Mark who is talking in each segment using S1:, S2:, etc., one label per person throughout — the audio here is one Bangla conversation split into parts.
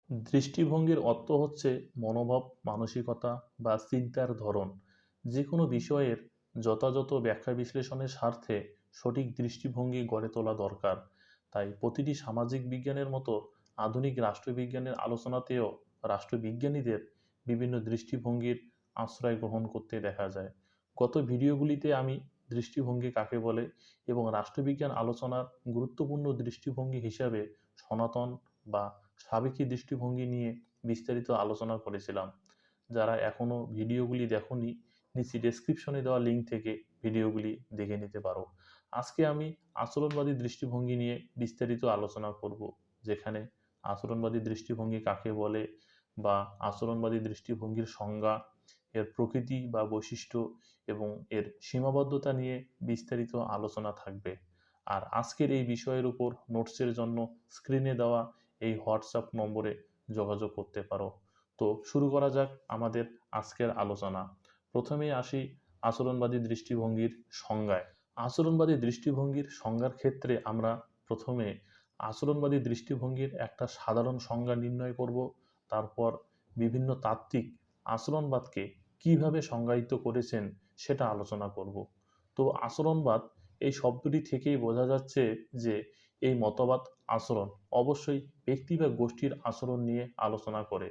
S1: দৃষ্টিভঙ্গির অর্থ হচ্ছে মনোভাব, মানসিকতা বা চিন্তার ধরন। যে কোনো বিষয়ের যথাযথ ব্যাখ্যা বিশ্লেষণের স্বার্থে সঠিক দৃষ্টিভঙ্গি গড়ে তোলা দরকার। তাই প্রতিটি সামাজিক বিজ্ঞানের মতো আধুনিক রাষ্ট্রবিজ্ঞানের আলোচনাতেও রাষ্ট্রবিজ্ঞানীদের বিভিন্ন দৃষ্টিভঙ্গির আশ্রয় গ্রহণ করতে দেখা যায়। গত ভিডিওগুলিতে আমি দৃষ্টিভঙ্গি কাকে বলে এবং রাষ্ট্রবিজ্ঞান আলোচনার গুরুত্বপূর্ণ দৃষ্টিভঙ্গি হিসাবে সনাতন বা সাবেকি দৃষ্টিভঙ্গি নিয়ে বিস্তারিত আলোচনা করেছিলাম। যারা এখনও ভিডিওগুলি দেখোনি, নিচে ডেসক্রিপশনে দেওয়া লিঙ্ক থেকে ভিডিওগুলি দেখে নিতে পারো। আজকে আমি আচরণবাদী দৃষ্টিভঙ্গি নিয়ে বিস্তারিত আলোচনা করব, যেখানে আচরণবাদী দৃষ্টিভঙ্গি কাকে বলে বা আচরণবাদী দৃষ্টিভঙ্গির সংজ্ঞা, এর প্রকৃতি বা বৈশিষ্ট্য এবং এর সীমাবদ্ধতা নিয়ে বিস্তারিত আলোচনা থাকবে। আর আজকের এই বিষয়ের উপর নোটসের জন্য স্ক্রিনে দেওয়া এই হোয়াটসঅ্যাপ নম্বরে যোগাযোগ করতে পারো। তো শুরু করা যাক আমাদের আজকের আলোচনা। প্রথমেই আসি আচরণবাদী দৃষ্টিভঙ্গির সংজ্ঞায়। আচরণবাদী দৃষ্টিভঙ্গির সংজ্ঞার ক্ষেত্রে আমরা প্রথমে আচরণবাদী দৃষ্টিভঙ্গির একটা সাধারণ সংজ্ঞা নির্ণয় করব। তারপর বিভিন্ন তাত্ত্বিক আচরণবাদকে কিভাবে সংজ্ঞায়িত করেছেন সেটা আলোচনা করব। তো আচরণবাদ এই শব্দটি থেকেই বোঝা যাচ্ছে যে এই মতবাদ আচরণ অবশ্যই ব্যক্তি বা গোষ্ঠীর আচরণ নিয়ে আলোচনা করে।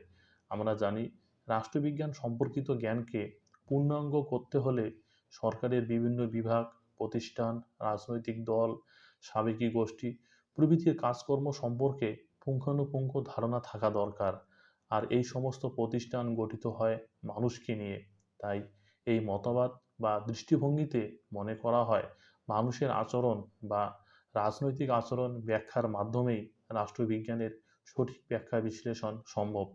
S1: আমরা জানি রাষ্ট্রবিজ্ঞান সম্পর্কিত জ্ঞানকে পূর্ণাঙ্গ করতে হলে সরকারের বিভিন্ন বিভাগ, প্রতিষ্ঠান, রাজনৈতিক দল, সাবেকি গোষ্ঠী প্রভৃতির কাজকর্ম সম্পর্কে পুঙ্খানুপুঙ্খ ধারণা থাকা দরকার। আর এই সমস্ত প্রতিষ্ঠান গঠিত হয় মানুষকে নিয়ে। তাই এই মতবাদ বা দৃষ্টিভঙ্গিতে মনে করা হয় মানুষের আচরণ বা রাজনৈতিক আচরণ ব্যাখ্যার মাধ্যমেই রাষ্ট্রবিজ্ঞানের সঠিক ব্যাখ্যা বিশ্লেষণ সম্ভব।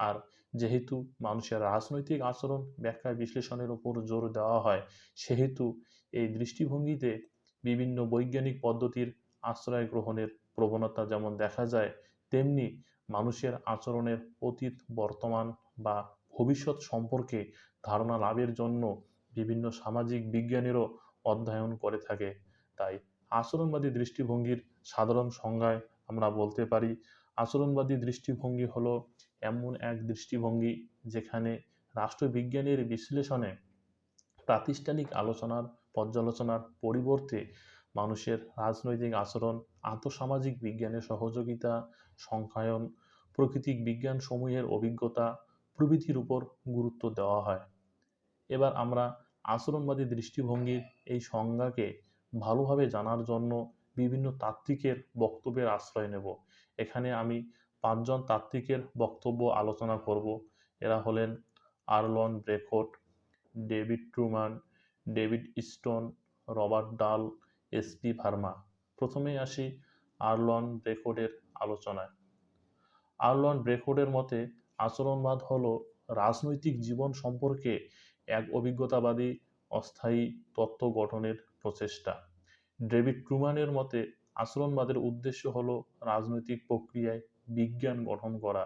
S1: আর যেহেতু মানুষের রাজনৈতিক আচরণ ব্যাখ্যা বিশ্লেষণের উপর জোর দেওয়া হয়, সেহেতু এই দৃষ্টিভঙ্গিতে বিভিন্ন বৈজ্ঞানিক পদ্ধতির আশ্রয় গ্রহণের প্রবণতা যেমন দেখা যায়, তেমনি মানুষের আচরণের অতীত, বর্তমান বা ভবিষ্যৎ সম্পর্কে ধারণা লাভের জন্য বিভিন্ন সামাজিক বিজ্ঞানীরও অধ্যয়ন করে থাকে। তাই আচরণবাদী দৃষ্টিভঙ্গির সাধারণ সংজ্ঞায় আমরা বলতে পারি, আচরণবাদী দৃষ্টিভঙ্গি হলো এমন এক দৃষ্টিভঙ্গি যেখানে রাষ্ট্রবিজ্ঞানের বিশ্লেষণে প্রাতিষ্ঠানিক আলোচনার পর্যালোচনার পরিবর্তে মানুষের রাজনৈতিক আচরণ, আন্তঃসামাজিক বিজ্ঞানের সহযোগিতা, সংখ্যায়ন, প্রাকৃতিক বিজ্ঞানসমূহের অভিজ্ঞতা প্রভৃতির উপর গুরুত্ব দেওয়া হয়। এবার আমরা আচরণবাদী দৃষ্টিভঙ্গির এই সংজ্ঞাকে ভালোভাবে জানার জন্য বিভিন্ন তাত্ত্বিকের বক্তব্যের আশ্রয় নেব। এখানে আমি 5জন তাত্ত্বিকের বক্তব্য আলোচনা করব। এরা হলেন Arnold Brecht, David Truman, David Stone, Robert Dahl, S P Varma. প্রথমেই আসি আরলন ব্রেকটের আলোচনায়। আরলন ব্রেকটের মতে আচরণবাদ হল রাজনৈতিক জীবন সম্পর্কে এক অভিজ্ঞতাবাদী অস্থায়ী তত্ত্ব গঠনের প্রচেষ্টা। ডেভিড ট্রুম্যানের মতে আচরণবাদের উদ্দেশ্য হল রাজনৈতিক প্রক্রিয়ায় বিজ্ঞান গঠন করা।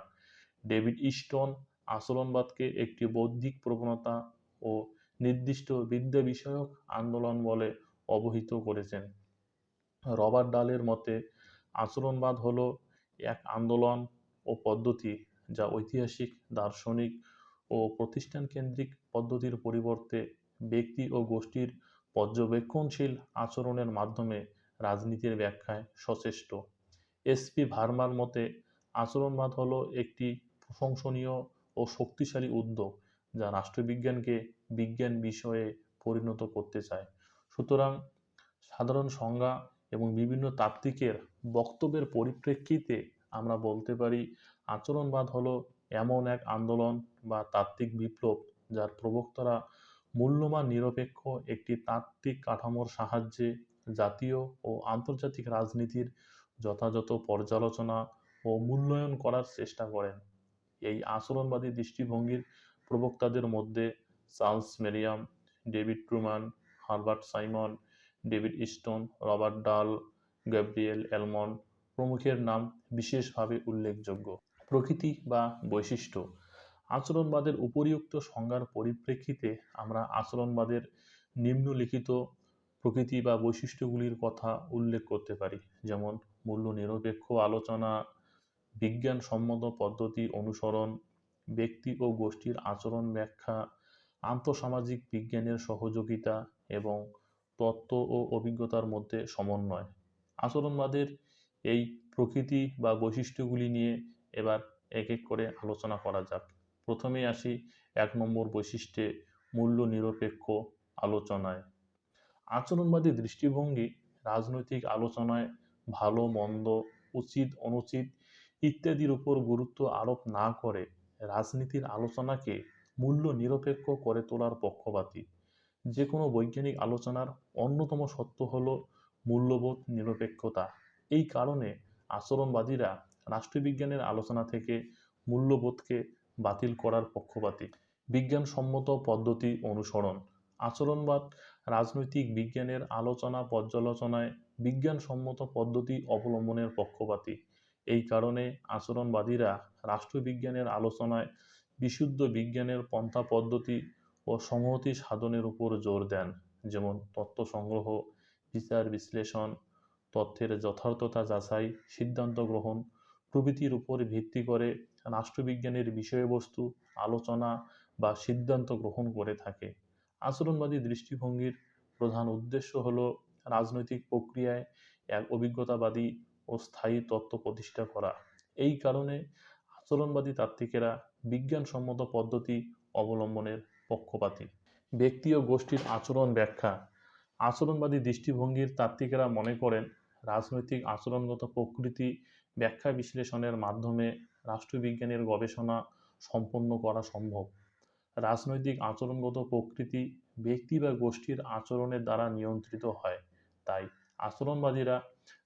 S1: ডেভিড স্টোন আচরণবাদকে একটি বৌদ্ধিক প্রবণতা ও নির্দিষ্ট বিদ্যা বিষয়ক আন্দোলন বলে অবহিত করেছেন। রবার্ট ডালের মতে আচরণবাদ হল এক আন্দোলন ও পদ্ধতি যা ঐতিহাসিক, দার্শনিক ও প্রতিষ্ঠান কেন্দ্রিক পদ্ধতির পরিবর্তে ব্যক্তি ও গোষ্ঠীর পর্যবেক্ষণশীল আচরণের মাধ্যমে রাজনীতির ব্যাখ্যায় সচেষ্ট। এসপি ভার্মার মতে আচরণবাদ হল একটি প্রশংসনীয় ও শক্তিশালী উদ্যোগ যা রাষ্ট্রবিজ্ঞানকে বিজ্ঞান বিষয়ে পরিণত করতে চায়। সুতরাং সাধারণ সংজ্ঞা এবং বিভিন্ন তাত্ত্বিকের বক্তব্যের পরিপ্রেক্ষিতে আমরা বলতে পারি আচরণবাদ হলো এমন এক আন্দোলন বা তাত্ত্বিক বিপ্লব যার প্রবক্তারা মূল্যবান নিরপেক্ষ একটি তাত্ত্বিক কাঠামোর সাহায্যে জাতীয় ও আন্তর্জাতিক রাজনীতির যথাযথ পর্যালোচনা ও মূল্যায়ন করার চেষ্টা করেন। এই আচরণবাদী দৃষ্টিভঙ্গির প্রবক্তাদের মধ্যে Charles Merriam, David Truman, Herbert Simon, David Stone, Robert ডাল, গ্যাব্রিয়েল অ্যালমন্ড প্রমুখের নাম বিশেষভাবে উল্লেখযোগ্য। প্রকৃতি বা বৈশিষ্ট্য। আচরণবাদের উপরিউক্ত সংজ্ঞার পরিপ্রেক্ষিতে আমরা আচরণবাদের নিম্নলিখিত প্রকৃতি বা বৈশিষ্ট্যগুলির কথা উল্লেখ করতে পারি, যেমন মূল্য নিরপেক্ষ আলোচনা, বিজ্ঞানসম্মত পদ্ধতি অনুসরণ, ব্যক্তি ও গোষ্ঠীর আচরণ ব্যাখ্যা, আন্তঃসামাজিক বিজ্ঞানের সহযোগিতা এবং তত্ত্ব ও অভিজ্ঞতার মধ্যে সমন্বয়। আচরণবাদের এই প্রকৃতি বা বৈশিষ্ট্যগুলি নিয়ে এবার এক এক করে আলোচনা করা যাক। প্রথমেই আসি ১ নম্বর বৈশিষ্ট্যে, মূল্য নিরপেক্ষ আলোচনায়। আচরণবাদী দৃষ্টিভঙ্গি রাজনৈতিক আলোচনায় ভালো মন্দ, উচিত অনুচিত ইত্যাদির উপর গুরুত্ব আরোপ না করে রাজনীতির আলোচনাকে মূল্য নিরপেক্ষ করে তোলার পক্ষপাতী। যে কোনো বৈজ্ঞানিক আলোচনার অন্যতম সত্য হল মূল্যবোধ নিরপেক্ষতা। এই কারণে আচরণবাদীরা রাষ্ট্রবিজ্ঞানের আলোচনা থেকে মূল্যবোধকে বাতিল করার পক্ষপাতী। বিজ্ঞানসম্মত পদ্ধতি অনুসরণ। আচরণবাদ রাজনৈতিক বিজ্ঞানের আলোচনা পর্যালোচনায় বিজ্ঞানসম্মত পদ্ধতি অবলম্বনের পক্ষপাতী। এই কারণে আচরণবাদীরা রাষ্ট্রবিজ্ঞানের আলোচনায় বিশুদ্ধ বিজ্ঞানের পন্থা পদ্ধতি ও সংহতি সাধনের উপর জোর দেন, যেমন তথ্য সংগ্রহ, বিচার বিশ্লেষণ, তথ্যের যথার্থতা যাচাই, সিদ্ধান্ত গ্রহণ প্রভৃতির উপর ভিত্তি করে রাষ্ট্রবিজ্ঞানের বিষয়বস্তু আলোচনা বা সিদ্ধান্ত গ্রহণ করে থাকে। আচরণবাদী দৃষ্টিভঙ্গির প্রধান উদ্দেশ্য হল রাজনৈতিক প্রক্রিয়ায় এক অভিজ্ঞতাবাদী ও স্থায়ী তত্ত্ব প্রতিষ্ঠা করা। এই কারণে আচরণবাদী তাত্ত্বিকেরা বিজ্ঞানসম্মত পদ্ধতি অবলম্বনের পক্ষপাতী। ব্যক্তি ও গোষ্ঠীর আচরণ ব্যাখ্যা। আচরণবাদী দৃষ্টিভঙ্গির তাত্ত্বিকেরা মনে করেন রাজনৈতিক আচরণগত প্রকৃতি ব্যাখ্যা বিশ্লেষণের মাধ্যমে রাষ্ট্রবিজ্ঞানের গবেষণা সম্পন্ন করা সম্ভব। রাজনৈতিক আচরণগত প্রকৃতি ব্যক্তি বা গোষ্ঠীর আচরণের দ্বারা নিয়ন্ত্রিত হয়। তাই আচরণবাদীরা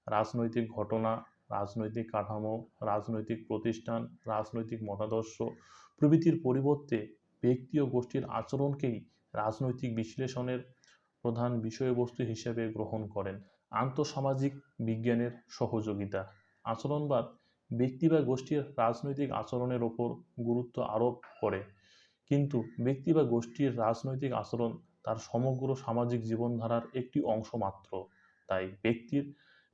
S1: রাজনৈতিক ঘটনা, রাজনৈতিক কাঠামো, রাজনৈতিক প্রতিষ্ঠান, রাজনৈতিক মতাদর্শ প্রভৃতির পরিবর্তে ব্যক্তি ও গোষ্ঠীর আচরণকেই রাজনৈতিক বিশ্লেষণের প্রধান বিষয়বস্তু হিসেবে গ্রহণ করেন। আন্তঃসামাজিক বিজ্ঞানের সহযোগিতা। আচরণবাদ ব্যক্তি বা গোষ্ঠীর রাজনৈতিক আচরণের ওপর গুরুত্ব আরোপ করে, কিন্তু ব্যক্তি বা গোষ্ঠীর রাজনৈতিক আচরণ তার সমগ্র সামাজিক জীবনধারার একটি অংশ মাত্র। তাই ব্যক্তির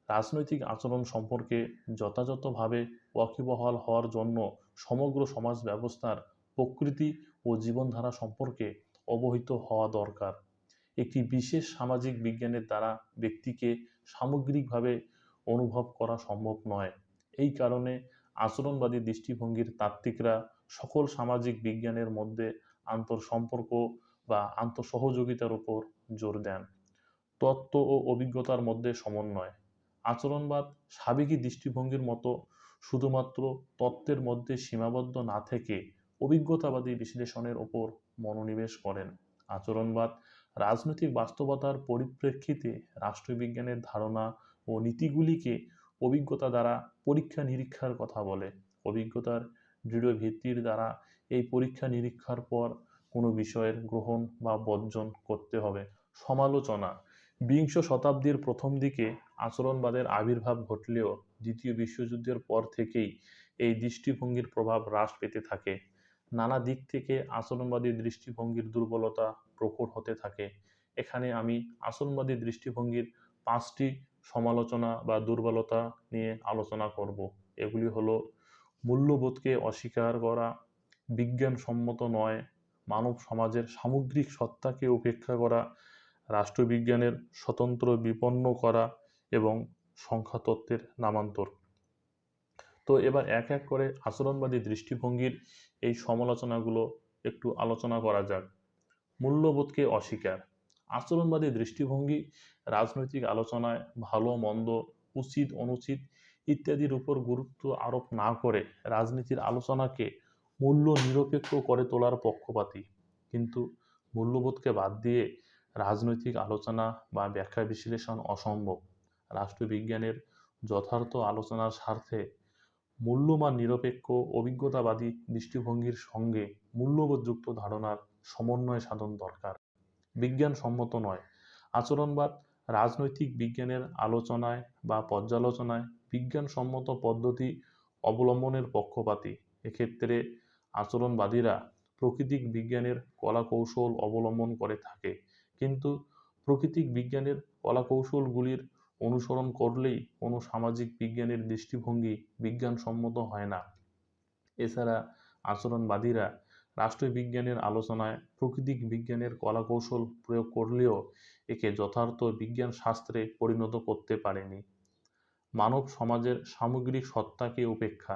S1: রাজনৈতিক আচরণ সম্পর্কে যথাযথভাবে ওয়াকিবহাল হওয়ার জন্য সমগ্র সমাজ ব্যবস্থার প্রকৃতি ও জীবনধারা সম্পর্কে অবহিত হওয়া দরকার। একটি বিশেষ সামাজিক বিজ্ঞানের দ্বারা ব্যক্তিকে সামগ্রিকভাবে অনুভব করা সম্ভব নয়। এই কারণে আচরণবাদী দৃষ্টিভঙ্গির তাত্ত্বিকরা সকল সামাজিক বিজ্ঞানের মধ্যে আন্তঃসম্পর্ক বা আন্তঃসহযোগিতার উপর জোর দেন। তত্ত্ব ও অভিজ্ঞতার মধ্যে সমন্বয়। আচরণবাদ সাবেকি দৃষ্টিভঙ্গির মতো শুধুমাত্র তত্ত্বের মধ্যে সীমাবদ্ধ না থেকে অভিজ্ঞতাবাদী বিশ্লেষণের ওপর মনোনিবেশ করেন। আচরণবাদ রাজনৈতিক বাস্তবতার পরিপ্রেক্ষিতে রাষ্ট্রবিজ্ঞানের ধারণা ও নীতিগুলিকে অভিজ্ঞতা দ্বারা পরীক্ষা নিরীক্ষার কথা বলে। অভিজ্ঞতার দৃঢ় ভিত্তির দ্বারা এই পরীক্ষা নিরীক্ষার পর কোনো বিষয়ের গ্রহণ বা বর্জন করতে হবে। সমালোচনা। বিংশ শতাব্দীর প্রথম দিকে আচরণবাদের আবির্ভাব ঘটলেও দ্বিতীয় বিশ্বযুদ্ধের পর থেকেই এই দৃষ্টিভঙ্গির প্রভাব হ্রাস পেতে থাকে। নানা দিক থেকে আচরণবাদী দৃষ্টিভঙ্গির দুর্বলতা প্রকট হতে থাকে। এখানে আমি আচরণবাদী দৃষ্টিভঙ্গির 5টি সমালোচনা বা দুর্বলতা নিয়ে আলোচনা করব। এগুলি হলো: মূল্যবোধকে অস্বীকার করা, বিজ্ঞানসম্মত নয়, মানব সমাজের সামগ্রিক সত্তাকে উপেক্ষা করা, রাষ্ট্রবিজ্ঞানের স্বতন্ত্র বিপন্ন করা এবং সংখ্যাতত্ত্বের নামান্তর। তো এবার এক এক করে আচরণবাদী দৃষ্টিভঙ্গির এই সমালোচনাগুলো একটু আলোচনা করা যাক। মূল্যবোধকে অস্বীকার। আচরণবাদী দৃষ্টিভঙ্গি রাজনৈতিক আলোচনায় ভালো মন্দ, উচিত অনুচিত ইত্যাদির উপর গুরুত্ব আরোপ না করে রাজনীতির আলোচনাকে মূল্য নিরপেক্ষ করে তোলার পক্ষপাতী। কিন্তু মূল্যবোধকে বাদ দিয়ে রাজনৈতিক আলোচনা বা ব্যাখ্যা বিশ্লেষণ অসম্ভব। রাষ্ট্রবিজ্ঞানের যথার্থ আলোচনার স্বার্থে মূল্যমান নিরপেক্ষ অভিজ্ঞতাবাদী দৃষ্টিভঙ্গির সঙ্গে মূল্যবোধযুক্ত ধারণার সমন্বয় সাধন দরকার। বিজ্ঞানসম্মত নয়। আচরণবাদ রাজনৈতিক বিজ্ঞানের আলোচনায় বা পর্যালোচনায় বিজ্ঞানসম্মত পদ্ধতি অবলম্বনের পক্ষপাতী। এক্ষেত্রে আচরণবাদীরা প্রাকৃতিক বিজ্ঞানের কলাকৌশল অবলম্বন করে থাকে, কিন্তু প্রাকৃতিক বিজ্ঞানের কলাকৌশলগুলির অনুসরণ করলেই কোনো সামাজিক বিজ্ঞানের দৃষ্টিভঙ্গি বিজ্ঞানসম্মত হয় না। এছাড়া আচরণবাদীরা রাষ্ট্রবিজ্ঞানের আলোচনায় প্রাকৃতিক বিজ্ঞানের কলাকৌশল প্রয়োগ করলেও একে যথার্থ বিজ্ঞান শাস্ত্রে পরিণত করতে পারেনি। মানব সমাজের সামগ্রিক সত্তাকে উপেক্ষা।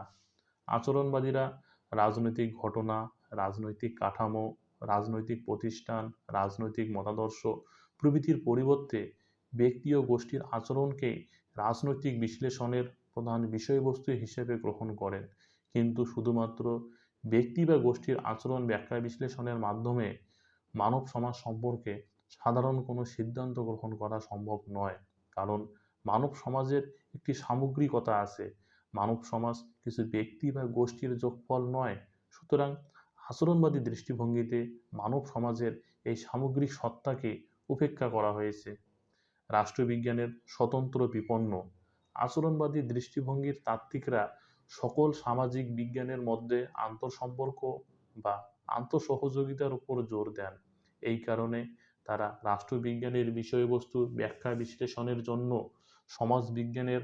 S1: আচরণবাদীরা রাজনৈতিক ঘটনা, রাজনৈতিক কাঠামো, রাজনৈতিক প্রতিষ্ঠান, রাজনৈতিক মতাদর্শ প্রভৃতির পরিবর্তে ব্যক্তি ও গোষ্ঠীর আচরণকে রাজনৈতিক বিশ্লেষণের প্রধান বিষয়বস্তু হিসেবে গ্রহণ করেন। কিন্তু শুধুমাত্র ব্যক্তি বা গোষ্ঠীর আচরণ ব্যাখ্যা বিশ্লেষণের মাধ্যমে মানব সমাজ সম্পর্কে সাধারণ কোনো সিদ্ধান্ত গ্রহণ করা সম্ভব নয়। কারণ মানব সমাজের একটি সামগ্রিকতা আছে। মানব সমাজ কিছু ব্যক্তি বা গোষ্ঠীর যোগফল নয়। সুতরাং আচরণবাদী দৃষ্টিভঙ্গিতে মানব সমাজের এই সামগ্রিক সত্তাকে উপেক্ষা করা হয়েছে। রাষ্ট্রবিজ্ঞানের স্বতন্ত্র বিপন্ন। আচরণবাদী দৃষ্টিভঙ্গির তাত্ত্বিকরা সকল সামাজিক বিজ্ঞানের মধ্যে আন্তঃসম্পর্ক বা আন্তঃসহযোগিতার উপর জোর দেন। এই কারণে তারা রাষ্ট্রবিজ্ঞানের বিষয়বস্তু ব্যাখ্যা বিশ্লেষণের জন্য সমাজবিজ্ঞানের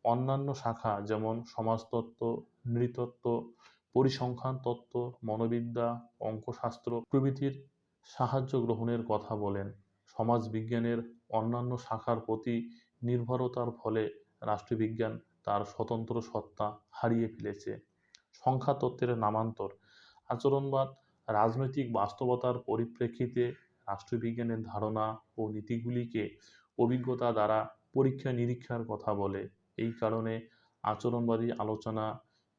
S1: অন্যান্য শাখা যেমন সমাজতত্ত্ব, নৃতত্ত্ব, পরিসংখ্যান তত্ত্ব, মনোবিদ্যা, অঙ্কশাস্ত্র প্রভৃতির সাহায্য গ্রহণের কথা বলেন। সমাজবিজ্ঞানের অন্যান্য শাখার প্রতি নির্ভরতার ফলে রাষ্ট্রবিজ্ঞান তার স্বতন্ত্র সত্তা হারিয়ে ফেলেছে। সংখ্যাতত্ত্বের নামান্তর। আচরণবাদ রাজনৈতিক বাস্তবতার পরিপ্রেক্ষিতে রাষ্ট্রবিজ্ঞানের ধারণা ও নীতিগুলিকে অভিজ্ঞতা দ্বারা পরীক্ষা নিরীক্ষার কথা বলে। এই কারণে আচরণবাদী আলোচনা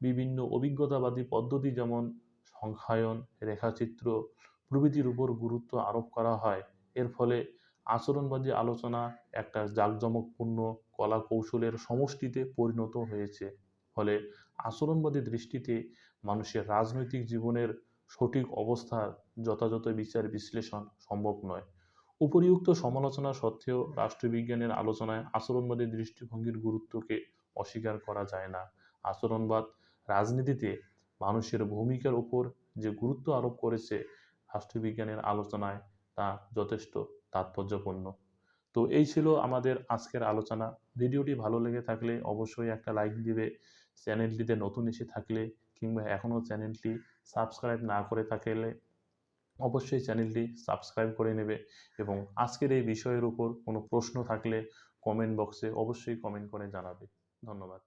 S1: বিভিন্ন অভিজ্ঞতাবাদী পদ্ধতি যেমন সংখ্যায়ন, রেখাচিত্র প্রভৃতির উপর গুরুত্ব আরোপ করা হয়। এর ফলে আচরণবাদী আলোচনা একটা জাঁকজমকপূর্ণ কলা কৌশলের সমষ্টিতে পরিণত হয়েছে। ফলে আচরণবাদী দৃষ্টিতে মানুষের রাজনৈতিক জীবনের সঠিক অবস্থার যথাযথ বিচার বিশ্লেষণ সম্ভব নয়। উপরিউক্ত সমালোচনা সত্ত্বেও রাষ্ট্রবিজ্ঞানের আলোচনায় আচরণবাদী দৃষ্টিভঙ্গির গুরুত্বকে অস্বীকার করা যায় না। আচরণবাদ রাজনীতিতে মানুষের ভূমিকার উপর যে গুরুত্ব আরোপ করেছে রাষ্ট্রবিজ্ঞানের আলোচনায় তা যথেষ্ট তাৎপর্যপূর্ণ। তো এই ছিল আমাদের আজকের আলোচনা। ভিডিওটি ভালো লেগে থাকলে অবশ্যই একটা লাইক দিবে। চ্যানেলটিতে নতুন এসে থাকলে কিংবা এখনও চ্যানেলটি সাবস্ক্রাইব না করে থাকলে অবশ্যই চ্যানেলটি সাবস্ক্রাইব করে নেবে এবং আজকের এই বিষয়ের উপর কোনো প্রশ্ন থাকলে কমেন্ট বক্সে অবশ্যই কমেন্ট করে জানাবে। ধন্যবাদ।